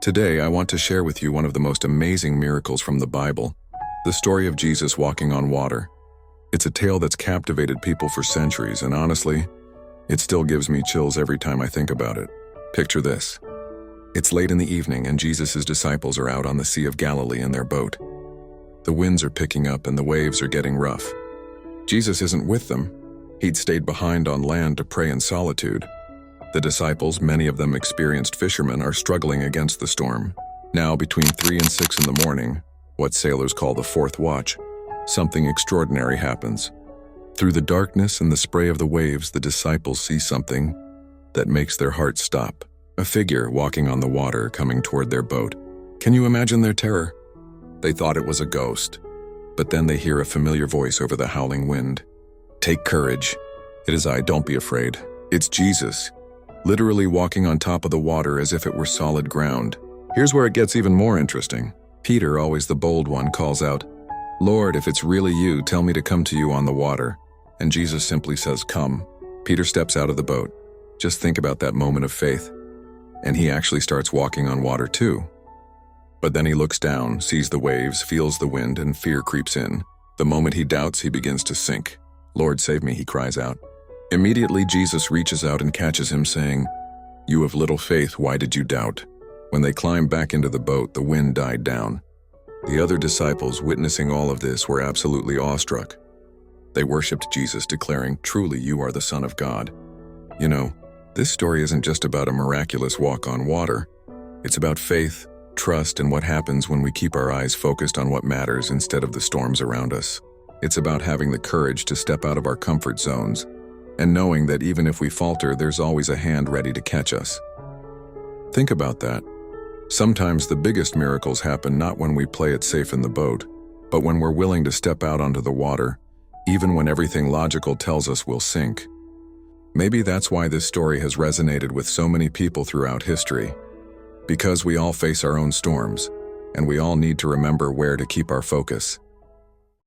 Today, I want to share with you one of the most amazing miracles from the Bible, the story of Jesus walking on water. It's a tale that's captivated people for centuries, and honestly, it still gives me chills every time I think about it. Picture this. It's late in the evening, and Jesus' disciples are out on the Sea of Galilee in their boat. The winds are picking up and the waves are getting rough. Jesus isn't with them. He'd stayed behind on land to pray in solitude. The disciples, many of them experienced fishermen, are struggling against the storm. Now, between 3 and 6 in the morning, what sailors call the fourth watch, something extraordinary happens. Through the darkness and the spray of the waves, the disciples see something that makes their hearts stop. A figure walking on the water coming toward their boat. Can you imagine their terror? They thought it was a ghost, but then they hear a familiar voice over the howling wind. "Take courage. It is I, don't be afraid." It's Jesus, literally walking on top of the water as if it were solid ground. Here's where it gets even more interesting. Peter, always the bold one, calls out, "Lord, if it's really you, tell me to come to you on the water." And Jesus simply says, "Come." Peter steps out of the boat. Just think about that moment of faith. And he actually starts walking on water too. But then he looks down, sees the waves, feels the wind, and fear creeps in. The moment he doubts, he begins to sink. "Lord, save me," he cries out. Immediately, Jesus reaches out and catches him, saying, "You have little faith, why did you doubt?" When they climbed back into the boat, the wind died down. The other disciples, witnessing all of this, were absolutely awestruck. They worshipped Jesus, declaring, "Truly, you are the Son of God." You know, this story isn't just about a miraculous walk on water. It's about faith, trust, and what happens when we keep our eyes focused on what matters instead of the storms around us. It's about having the courage to step out of our comfort zones and knowing that even if we falter, there's always a hand ready to catch us. Think about that. Sometimes the biggest miracles happen not when we play it safe in the boat, but when we're willing to step out onto the water, even when everything logical tells us we'll sink. Maybe that's why this story has resonated with so many people throughout history. Because we all face our own storms, and we all need to remember where to keep our focus.